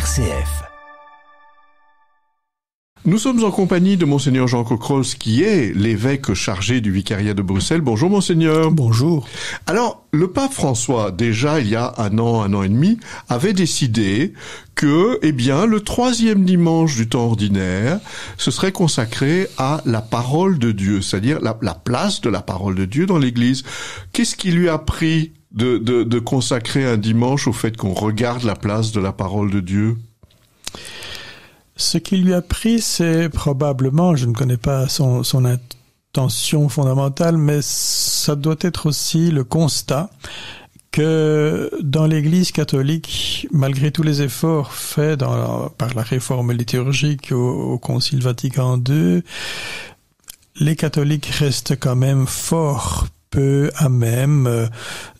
RCF. Nous sommes en compagnie de Monseigneur Jean Cocrols, qui est l'évêque chargé du vicariat de Bruxelles. Bonjour Monseigneur. Bonjour. Alors, le pape François, déjà il y a un an et demi, avait décidé que, le troisième dimanche du temps ordinaire, ce serait consacré à la parole de Dieu, c'est-à-dire la place de la parole de Dieu dans l'Église. Qu'est-ce qui lui a pris de consacrer un dimanche au fait qu'on regarde la place de la parole de Dieu ? Ce qui lui a pris, c'est probablement, je ne connais pas son intention fondamentale, mais ça doit être aussi le constat que dans l'Église catholique, malgré tous les efforts faits par la réforme liturgique au Concile Vatican II, les catholiques restent quand même fort peu à même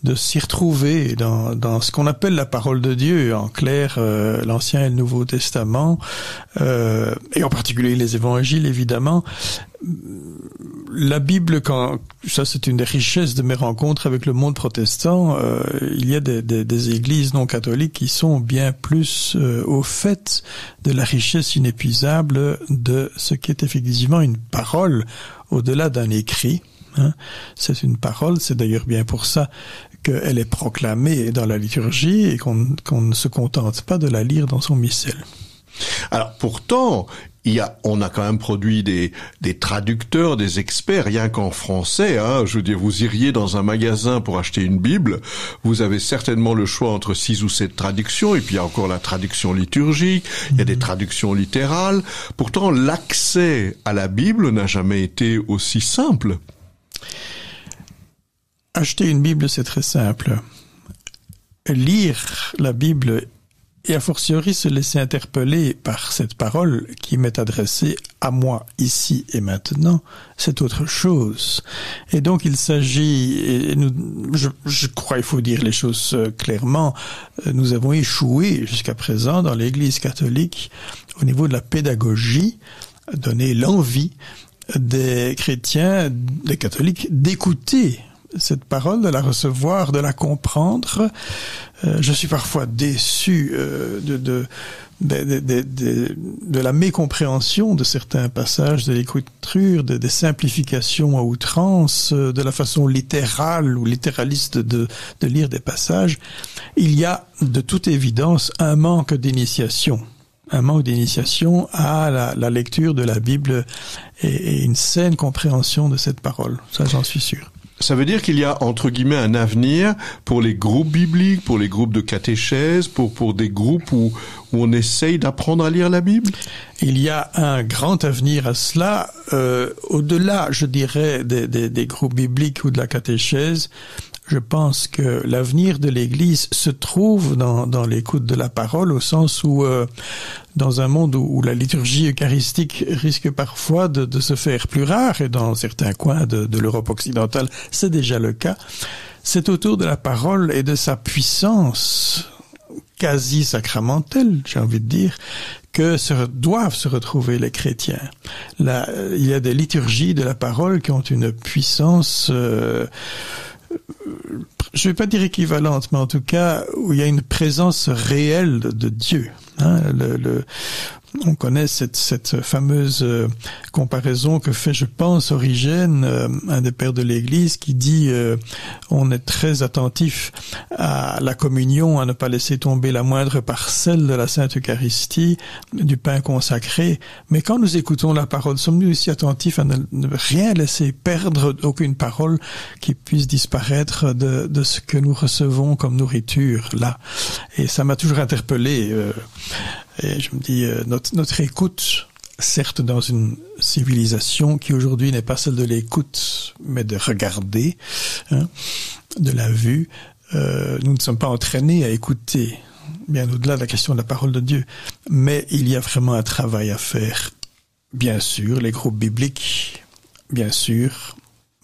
de s'y retrouver dans ce qu'on appelle la parole de Dieu, en clair l'Ancien et le Nouveau Testament, et en particulier les évangiles évidemment. La Bible, ça c'est une des richesses de mes rencontres avec le monde protestant, il y a des églises non catholiques qui sont bien plus au fait de la richesse inépuisable de ce qui est effectivement une parole au-delà d'un écrit. C'est une parole, c'est d'ailleurs bien pour ça qu'elle est proclamée dans la liturgie et qu'on ne se contente pas de la lire dans son missel. Alors pourtant, on a quand même produit des traducteurs, des experts, rien qu'en français. Je veux dire, vous iriez dans un magasin pour acheter une Bible, vous avez certainement le choix entre 6 ou 7 traductions, et puis il y a encore la traduction liturgique, il y a des traductions littérales. Pourtant, l'accès à la Bible n'a jamais été aussi simple. Acheter une Bible, c'est très simple. Lire la Bible et a fortiori se laisser interpeller par cette parole qui m'est adressée à moi ici et maintenant, c'est autre chose. Et donc il s'agit, je crois il faut dire les choses clairement, nous avons échoué jusqu'à présent dans l'Église catholique au niveau de la pédagogie, donner l'envie des chrétiens, des catholiques, d'écouter cette parole, de la recevoir, de la comprendre. Je suis parfois déçu de la mécompréhension de certains passages de l'écriture, des simplifications à outrance, de la façon littérale ou littéraliste de lire des passages. Il y a de toute évidence un manque d'initiation à la lecture de la Bible et une saine compréhension de cette parole. Ça, j'en suis sûr. Ça veut dire qu'il y a, entre guillemets, un avenir pour les groupes bibliques, pour les groupes de catéchèse, pour des groupes où on essaye d'apprendre à lire la Bible? Il y a un grand avenir à cela, au-delà, je dirais, des groupes bibliques ou de la catéchèse. Je pense que l'avenir de l'Église se trouve dans l'écoute de la parole, au sens où, dans un monde où la liturgie eucharistique risque parfois de se faire plus rare, et dans certains coins de l'Europe occidentale, c'est déjà le cas, c'est autour de la parole et de sa puissance quasi sacramentelle, j'ai envie de dire, que doivent se retrouver les chrétiens. Là, il y a des liturgies de la parole qui ont une puissance... je vais pas dire équivalente, mais en tout cas où il y a une présence réelle de Dieu. On connaît cette fameuse comparaison que fait, je pense, Origène, un des pères de l'Église, qui dit on est très attentif à la communion, à ne pas laisser tomber la moindre parcelle de la Sainte Eucharistie, du pain consacré. Mais quand nous écoutons la parole, sommes-nous aussi attentifs à ne rien laisser perdre, aucune parole qui puisse disparaître de ce que nous recevons comme nourriture là. Et ça m'a toujours interpellé. Et je me dis, notre écoute, certes dans une civilisation qui aujourd'hui n'est pas celle de l'écoute, mais de regarder, de la vue, nous ne sommes pas entraînés à écouter, bien au-delà de la question de la parole de Dieu. Mais il y a vraiment un travail à faire. Bien sûr, les groupes bibliques, bien sûr,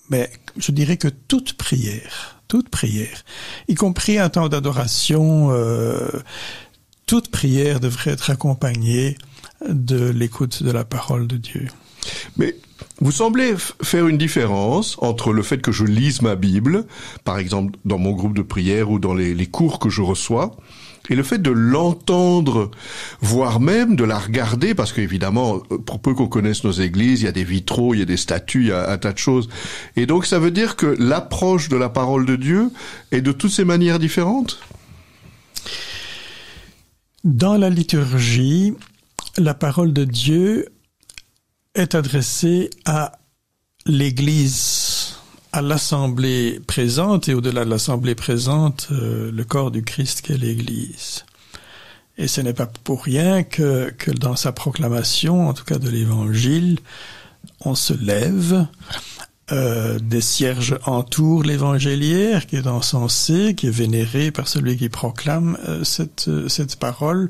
mais je dirais que toute prière, y compris un temps d'adoration, toute prière devrait être accompagnée de l'écoute de la parole de Dieu. Mais vous semblez faire une différence entre le fait que je lise ma Bible, par exemple dans mon groupe de prière ou dans les cours que je reçois, Et le fait de l'entendre, voire même de la regarder, parce qu'évidemment, pour peu qu'on connaisse nos églises, il y a des vitraux, il y a des statues, il y a un tas de choses. Et donc ça veut dire que l'approche de la parole de Dieu est de toutes ces manières différentes ? Dans la liturgie, la parole de Dieu est adressée à l'Église, à l'assemblée présente, et au-delà de l'assemblée présente, le corps du Christ qu'est l'Église. Et ce n'est pas pour rien que dans sa proclamation, en tout cas de l'Évangile, on se lève, des cierges entourent l'évangéliaire qui est encensé, qui est vénéré par celui qui proclame cette parole,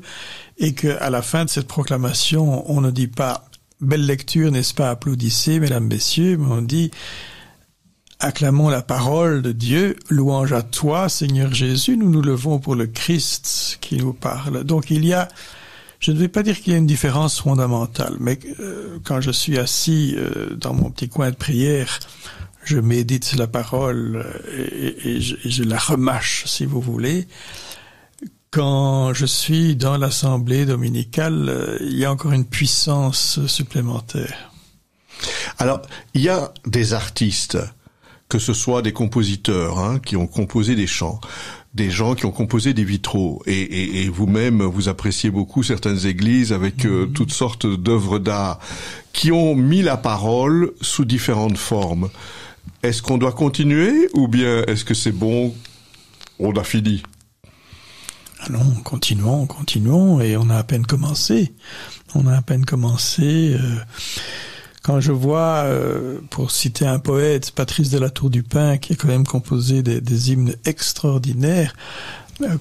et qu'à la fin de cette proclamation, on ne dit pas « Belle lecture, n'est-ce pas, applaudissez, mesdames, messieurs », mais on dit « Acclamons la parole de Dieu, louange à toi, Seigneur Jésus, nous nous levons pour le Christ qui nous parle. » Donc il y a, je ne vais pas dire qu'il y a une différence fondamentale, mais quand je suis assis dans mon petit coin de prière, je médite la parole et je la remâche, si vous voulez. Quand je suis dans l'assemblée dominicale, il y a encore une puissance supplémentaire. Alors, il y a des artistes, que ce soit des compositeurs qui ont composé des chants, des gens qui ont composé des vitraux, et vous-même, vous appréciez beaucoup certaines églises avec toutes sortes d'œuvres d'art, qui ont mis la parole sous différentes formes. Est-ce qu'on doit continuer, ou bien est-ce que c'est bon, on a fini ? Ah non, continuons, et on a à peine commencé. Quand je vois, pour citer un poète, Patrice de la Tour du Pin, qui a quand même composé des hymnes extraordinaires,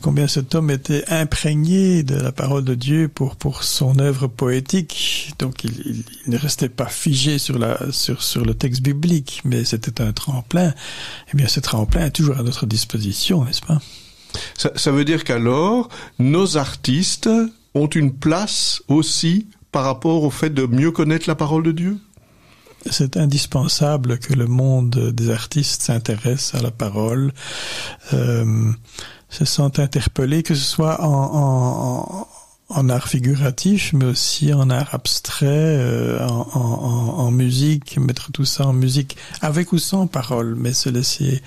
combien cet homme était imprégné de la parole de Dieu pour son œuvre poétique. Donc il ne restait pas figé sur le texte biblique, mais c'était un tremplin. Eh bien, ce tremplin est toujours à notre disposition, n'est-ce pas ? Ça veut dire qu'alors, nos artistes ont une place aussi par rapport au fait de mieux connaître la parole de Dieu ? C'est indispensable que le monde des artistes s'intéresse à la parole, se sente interpellé, que ce soit en art figuratif, mais aussi en art abstrait, en musique, mettre tout ça en musique, avec ou sans parole, mais se laisser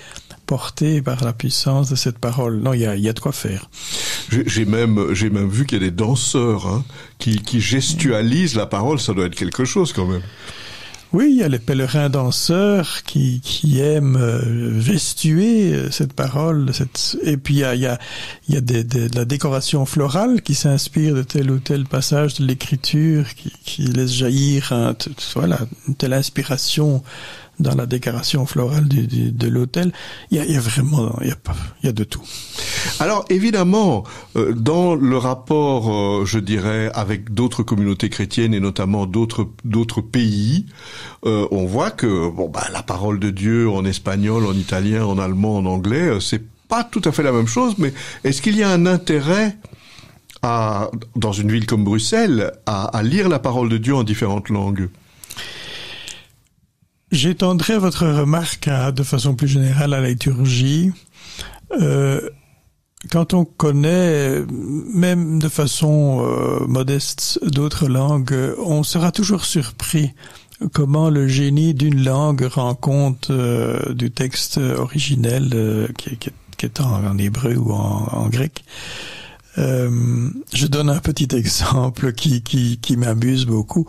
porter par la puissance de cette parole. Non, il y a de quoi faire. J'ai même vu qu'il y a des danseurs qui gestualisent la parole. Ça doit être quelque chose quand même. Oui, il y a les pèlerins danseurs qui aiment gestuer cette parole, et puis il y a de la décoration florale qui s'inspire de tel ou tel passage de l'écriture qui laisse jaillir une telle inspiration dans la décoration florale de l'autel. Il y a de tout. Alors évidemment, dans le rapport, je dirais, avec d'autres communautés chrétiennes et notamment d'autres pays, on voit que la parole de Dieu en espagnol, en italien, en allemand, en anglais, c'est pas tout à fait la même chose. Mais est-ce qu'il y a un intérêt dans une ville comme Bruxelles à lire la parole de Dieu en différentes langues ? J'étendrai votre remarque de façon plus générale à la liturgie. Quand on connaît, même de façon modeste, d'autres langues, on sera toujours surpris comment le génie d'une langue rend compte du texte originel qui est en hébreu ou en grec. Je donne un petit exemple qui m'amuse beaucoup.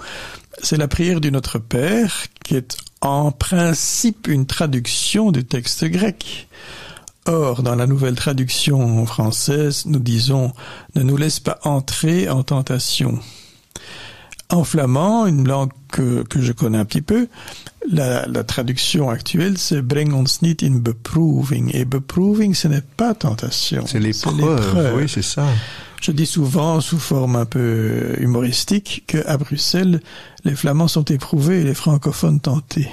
C'est la prière du Notre Père, qui est en principe une traduction du texte grec. Or, dans la nouvelle traduction française, nous disons « Ne nous laisse pas entrer en tentation ». En flamand, une langue que je connais un petit peu, la traduction actuelle, c'est « Breng ons niet in beproeving ». Et « beproeving », ce n'est pas tentation. C'est l'épreuve, oui, c'est ça. Je dis souvent, sous forme un peu humoristique, qu'à Bruxelles, les Flamands sont éprouvés et les francophones tentés.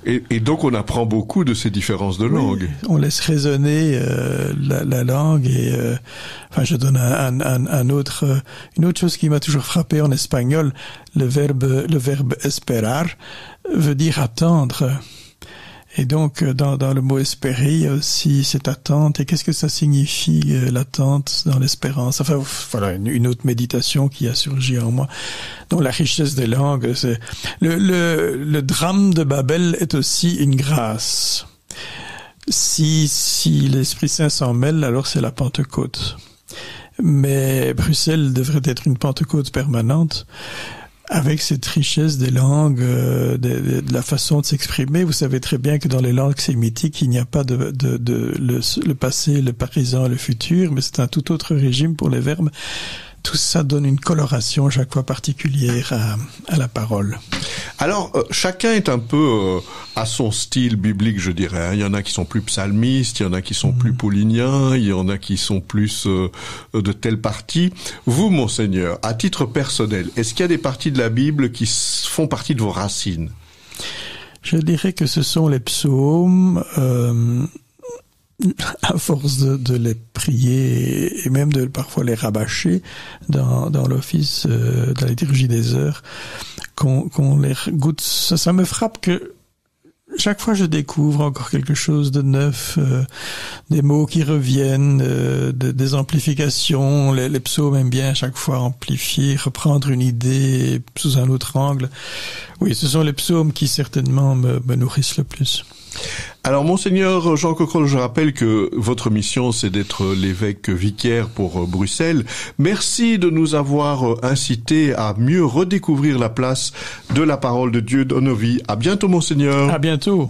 Et donc on apprend beaucoup de ces différences de langue. Oui, on laisse résonner la langue et je donne une autre chose qui m'a toujours frappé en espagnol. Le verbe esperar veut dire attendre. Et donc, dans le mot espérer, il y a aussi cette attente. Et qu'est-ce que ça signifie, l'attente dans l'espérance? Enfin, voilà, une autre méditation qui a surgi en moi. Donc, la richesse des langues, c'est le drame de Babel est aussi une grâce. Si l'Esprit Saint s'en mêle, alors c'est la Pentecôte. Mais Bruxelles devrait être une Pentecôte permanente. Avec cette richesse des langues, de la façon de s'exprimer, vous savez très bien que dans les langues sémitiques, il n'y a pas le passé, le présent, le futur, mais c'est un tout autre régime pour les verbes. Tout ça donne une coloration chaque fois particulière à la parole. Alors, chacun est un peu à son style biblique, je dirais. Il y en a qui sont plus psalmistes, il y en a qui sont plus pauliniens, il y en a qui sont plus de telle partie. Vous, Monseigneur, à titre personnel, est-ce qu'il y a des parties de la Bible qui font partie de vos racines? Je dirais que ce sont les psaumes. À force de les prier et même de parfois les rabâcher dans l'office de la liturgie des heures, qu'on les goûte. Ça me frappe que chaque fois je découvre encore quelque chose de neuf, des mots qui reviennent, des amplifications. Les psaumes aiment bien à chaque fois amplifier, reprendre une idée sous un autre angle. Oui, ce sont les psaumes qui certainement me nourrissent le plus. Alors, Monseigneur Jean Cocrol, je rappelle que votre mission, c'est d'être l'évêque vicaire pour Bruxelles. Merci de nous avoir incité à mieux redécouvrir la place de la parole de Dieu dans nos vies. À bientôt, Monseigneur. À bientôt.